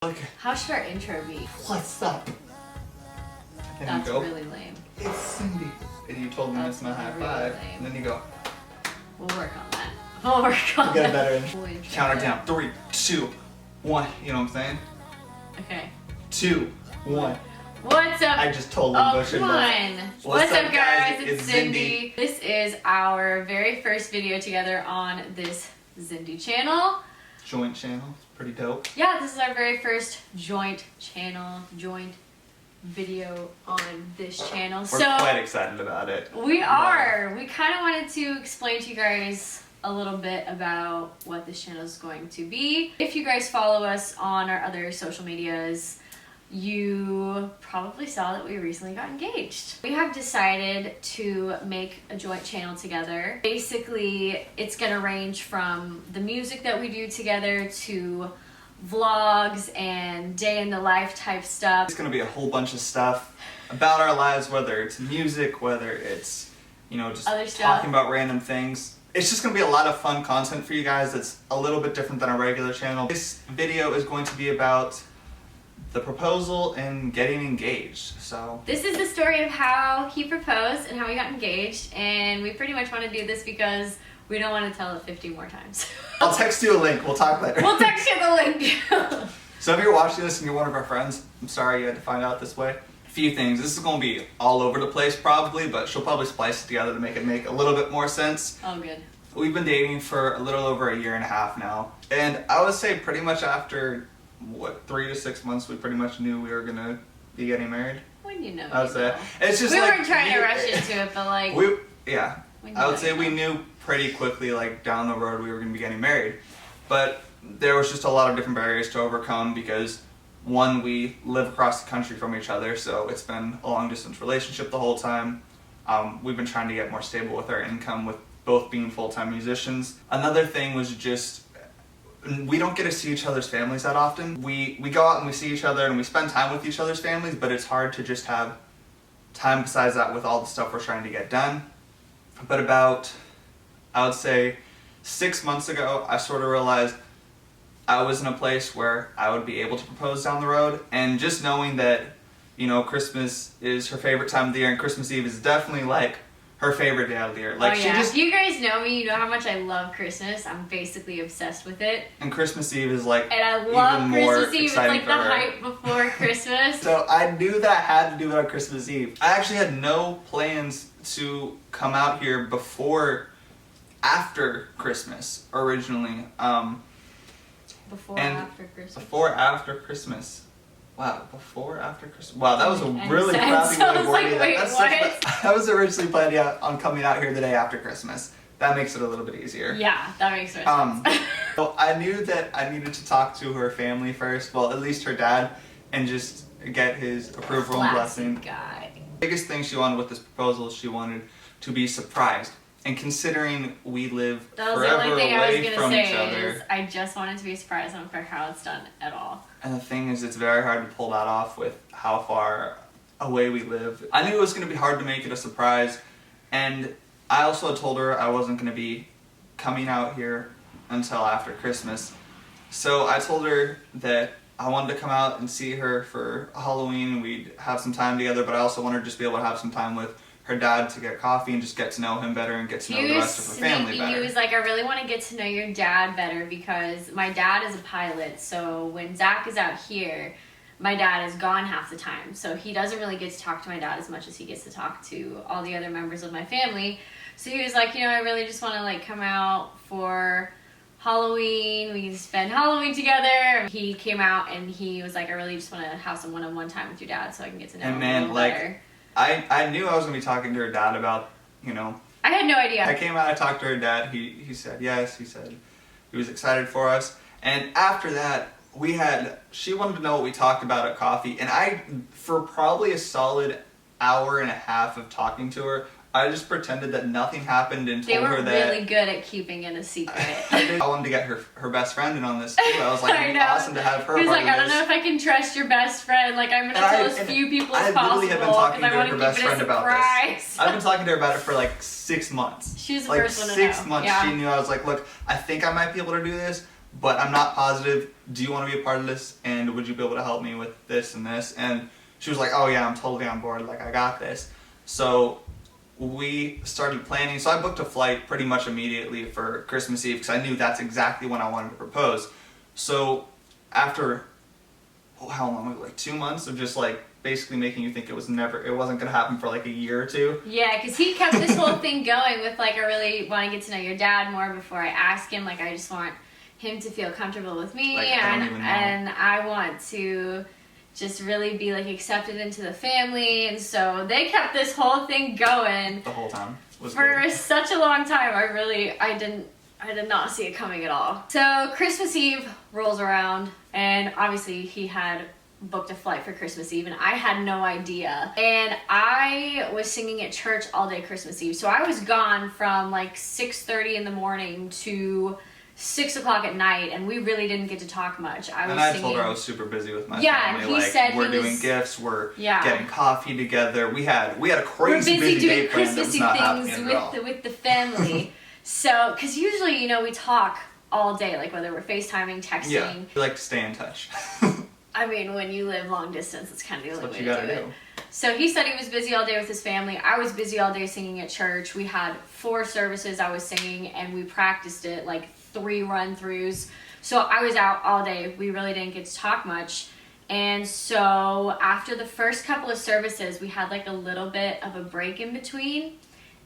Okay. How should our intro be? What's up? Can That's you go? really lame. It's Zindee. And you told me it's my high really five. lame. And then you go. We'll work on that. We'll work on Get that. a better count her down. 3, 2, 1. You know what I'm saying? Okay. 2, 1. What's up? I just totally butchered come that. on. What's up, guys? It's Zindee. This is our very first video together on this Zindee channel. Joint channel. It's pretty dope. Yeah, this is our very first joint video on this channel. We're quite excited about it. We are. We kind of wanted to explain to you guys a little bit about what this channel is going to be. If you guys follow us on our other social medias, you probably saw that we recently got engaged. We have decided to make a joint channel together. Basically, it's gonna range from the music that we do together to vlogs and day in the life type stuff. It's gonna be a whole bunch of stuff about our lives, whether it's music, whether it's, you know, just Other stuff. talking about random things. It's just gonna be a lot of fun content for you guys that's a little bit different than our regular channel. This video is going to be about the proposal and getting engaged. So this is the story of how he proposed and how we got engaged, and we pretty much want to do this because we don't want to tell it 50 more times. I'll text you a link. We'll talk later. We'll text you the link. So if you're watching this and you're one of our friends, I'm sorry you had to find out this way. A few things. This is going to be all over the place probably, but she'll probably splice it together to make it make a little bit more sense. Oh, good. We've been dating for a little over 1.5 years now, and I would say pretty much after, what, 3 to 6 months, we pretty much knew we were going to be getting married. When you know. I would say. It's just we like, weren't trying to rush into it, but like. Yeah. when you I would know, say you we know. knew pretty quickly, like down the road, we were going to be getting married. But there was just a lot of different barriers to overcome because, one, we live across the country from each other, so it's been a long distance relationship the whole time. We've been trying to get more stable with our income, with both being full-time musicians. Another thing was just, we don't get to see each other's families that often. We go out and we see each other and we spend time with each other's families, but it's hard to just have time besides that with all the stuff we're trying to get done. But about, I would say, 6 months ago, I sort of realized I was in a place where I would be able to propose down the road, and just knowing that, you know, Christmas is her favorite time of the year, and Christmas Eve is definitely like her favorite day of the year. Like, oh, yeah. If you guys know me, you know how much I love Christmas. I'm basically obsessed with it. And Christmas Eve is like, and I love even more Christmas Eve. It's exciting like the hype before Christmas. So I knew that I had to do it on Christmas Eve. I actually had no plans to come out here after Christmas originally. Before and after Christmas. Before after Christmas. Wow, before after Christmas. Wow, that was a And really crappy so I way of was like, wording wait, that. what? I was originally planning on coming out here the day after Christmas. That makes it a little bit easier. Yeah, that makes more sense. So I knew that I needed to talk to her family first, well, at least her dad, and just get his approval and blessing. Guy. The biggest thing she wanted with this proposal is she wanted to be surprised. And considering we live forever away from each other, I just wanted to be surprised. I don't care how it's done at all. and the thing is, it's very hard to pull that off with how far away we live. I knew it was going to be hard to make it a surprise, and I also told her I wasn't going to be coming out here until after Christmas. So I told her that I wanted to come out and see her for Halloween. We'd have some time together, but I also wanted to just be able to have some time with her dad to get coffee and just get to know him better and get to know the rest of her family better. He was like, I really want to get to know your dad better because my dad is a pilot, so when Zach is out here, my dad is gone half the time, so he doesn't really get to talk to my dad as much as he gets to talk to all the other members of my family. So he was like, you know, I really just want to like come out for Halloween, we can spend Halloween together. He came out and he was like, I really just want to have some one-on-one time with your dad so I can get to know him a little better. I knew I was going to be talking to her dad about, you know. I had no idea. I came out, I talked to her dad, he said yes, he said he was excited for us. And after that, she wanted to know what we talked about at coffee. And for probably a solid 1.5 hours of talking to her, I just pretended that nothing happened and told her that... They were really good at keeping it a secret. I wanted to get her best friend in on this too. I was like, it'd be awesome to have her. He was like, I don't know if I can trust your best friend. Like, I'm gonna tell as few people as possible because I want to keep it a surprise. I've been talking to her about it for like 6 months. She was the like first one to know. 6 months. Yeah. She knew. I was like, look, I think I might be able to do this, but I'm not positive. Do you want to be a part of this? And would you be able to help me with this and this? And she was like, oh yeah, I'm totally on board. Like, I got this. So we started planning. So I booked a flight pretty much immediately for Christmas Eve because I knew that's exactly when I wanted to propose. So after, how long was it? Like 2 months of just like basically making you think it wasn't gonna happen for like a year or two. Yeah, because he kept this whole thing going with like, I really want to get to know your dad more before I ask him. Like, I just want him to feel comfortable with me, Like, and I want to just really be like accepted into the family. And so they kept this whole thing going The whole time was for good. such a long time. I did not see it coming at all. So Christmas Eve rolls around, and obviously he had booked a flight for Christmas Eve, and I had no idea. And I was singing at church all day Christmas Eve, so I was gone from like 6:30 in the morning to 6 o'clock at night, and we really didn't get to talk much. I told her I was super busy with my Yeah, family. and he like, said we're he doing was- gifts, we're Yeah. getting coffee together. We had a We're crazy busy doing day plan that was Christmassy not happening things at all. with the family. So, because usually, you know, we talk all day, like whether we're FaceTiming, texting. Yeah, we like to stay in touch. I mean, when you live long distance, it's kind of the That's only what way you to do gotta it. do. So he said he was busy all day with his family. I was busy all day singing at church. We had 4 services I was singing, and we practiced it like 3 run-throughs. So I was out all day. We really didn't get to talk much. And so after the first couple of services, we had like a little bit of a break in between.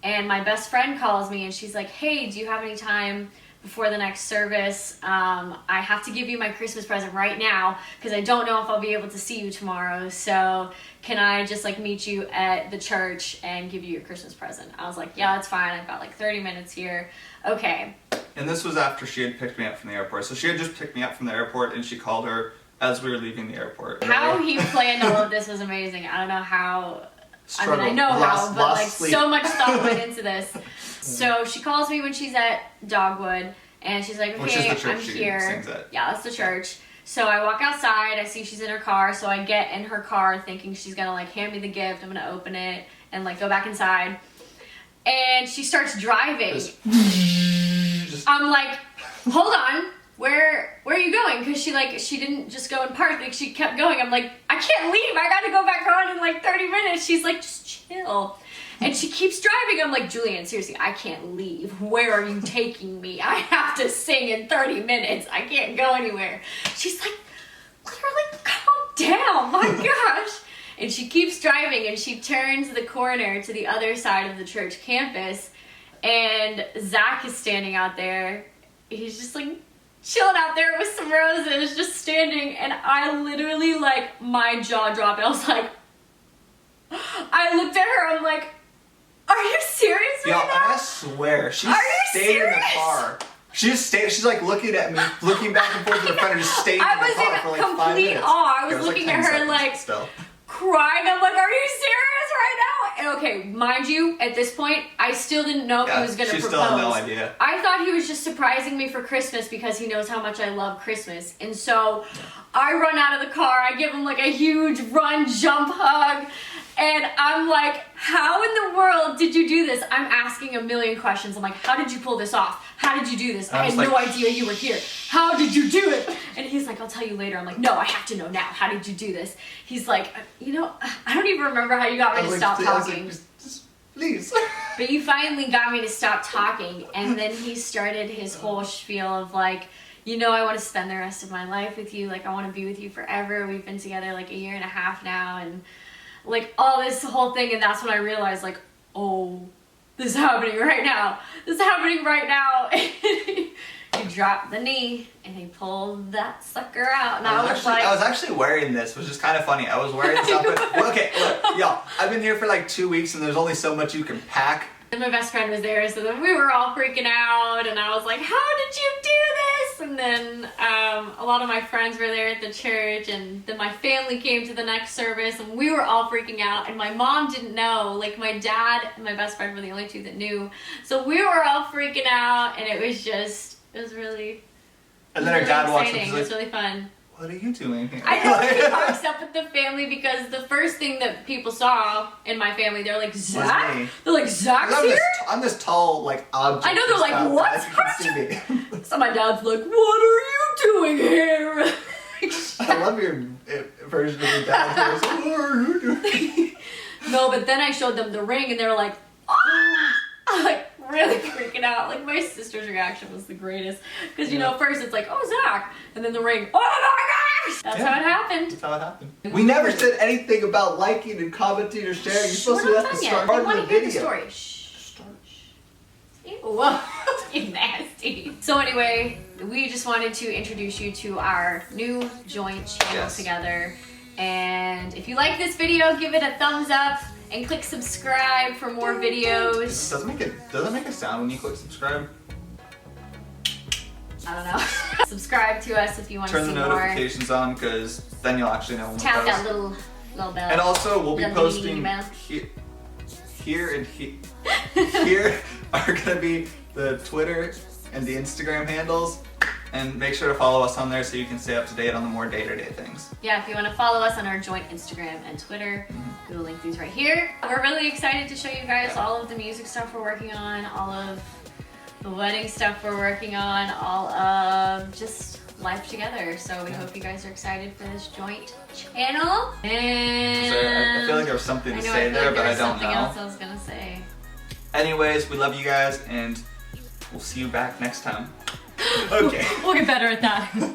And my best friend calls me, and she's like, hey, do you have any time before the next service? I have to give you my Christmas present right now because I don't know if I'll be able to see you tomorrow. So can I just like meet you at the church and give you your Christmas present? I was like, yeah, that's fine. I've got like 30 minutes here. Okay. And this was after she had picked me up from the airport. So she had just picked me up from the airport, and she called her as we were leaving the airport. How he planned all of this was amazing. I don't know how. Struggle. I mean, I know how, but Lost like sleep. so much thought went into this. So she calls me when she's at Dogwood, and she's like, Which is okay, the church I'm she here. sings at. Yeah, that's the church. So I walk outside, I see she's in her car, so I get in her car thinking she's gonna like hand me the gift, I'm gonna open it, and like go back inside. And she starts driving. Just- I'm like, hold on, where are you going? Because she didn't just go and park, like she kept going. I'm like, I can't leave, I gotta go back on in like 30 minutes. She's like, just chill. And she keeps driving. I'm like, Julianne, seriously, I can't leave. Where are you taking me? I have to sing in 30 minutes. I can't go anywhere. She's like, literally, calm down, my gosh. And she keeps driving, and she turns the corner to the other side of the church campus, and Zach is standing out there. He's just like chilling out there with some roses, just standing, and I literally, like, my jaw dropped. I was like, I looked at her, I'm like, are you serious Yo, right and now? I swear, she Are you stayed in the serious? car. She just stayed. She's like looking at me, looking back and forth to the front, and just stayed I in the was car in for like 5 complete minutes. awe. I was It like looking 10 at her seconds like still. crying. I'm like, are you serious right now? And okay, mind you, at this point, I still didn't know if he was going to she propose. still had no idea. I thought he was just surprising me for Christmas because he knows how much I love Christmas. And so I run out of the car. I give him like a huge run, jump hug. And I'm like, how in the world did you do this? I'm asking a million questions. I'm like, how did you pull this off? How did you do this? I had no idea you were here. How did you do it? And he's like, I'll tell you later. I'm like, no, I have to know now. How did you do this? He's like, you know, I don't even remember how you got me to stop talking. Just please. But you finally got me to stop talking. And then he started his whole spiel of like, you know, I want to spend the rest of my life with you. Like, I want to be with you forever. We've been together like 1.5 years now. And like all this whole thing. And that's when I realized like, oh, this is happening right now. This is happening right now. He dropped the knee and he pulled that sucker out. And I was actually wearing this, which is kind of funny. I was wearing this outfit. Well, okay, look, y'all, I've been here for like 2 weeks, and there's only so much you can pack. And my best friend was there, so then we were all freaking out, and I was like, how did you do this? And then a lot of my friends were there at the church, and then my family came to the next service, and we were all freaking out, and my mom didn't know. Like, my dad and my best friend were the only 2 that knew. So we were all freaking out, and it was really And then her dad walks up and exciting. she's It was like, really fun. what are you doing here? I know he parks up with the family because the first thing that people saw in my family, they're like, Zach? me. They're like, Zach's I'm here? I'm this tall, like, object. I know, they're like, just what? outside, you can see me. So my dad's like, what are you doing here? I love your version of your dad. What are you doing? No, but then I showed them the ring and they were like, ah! Like really freaking out. Like my sister's reaction was the greatest. Because you know, first it's like, oh Zach, and then the ring, oh my gosh! That's how it happened. That's how it happened. We never said anything about liking and commenting or sharing. You're supposed to let the start part of the video. The story. Shh. Ew. You nasty. So anyway, we just wanted to introduce you to our new joint channel together. And if you like this video, give it a thumbs up and click subscribe for more videos. Does it make a sound when you click subscribe? I don't know. Subscribe to us if you want to see more. Turn the notifications on, because then you'll actually know when we Tap post. that little bell. And also, we'll be posting here are gonna be the Twitter and the Instagram handles. And make sure to follow us on there so you can stay up to date on the more day-to-day things. Yeah, if you want to follow us on our joint Instagram and Twitter, we will link these right here. We're really excited to show you guys all of the music stuff we're working on, all of the wedding stuff we're working on, all of just life together. So we hope you guys are excited for this joint channel. And So I feel like there was something to say there, but I don't know. Something else I was gonna say. Anyways, we love you guys, and we'll see you back next time. Okay. We'll get better at that.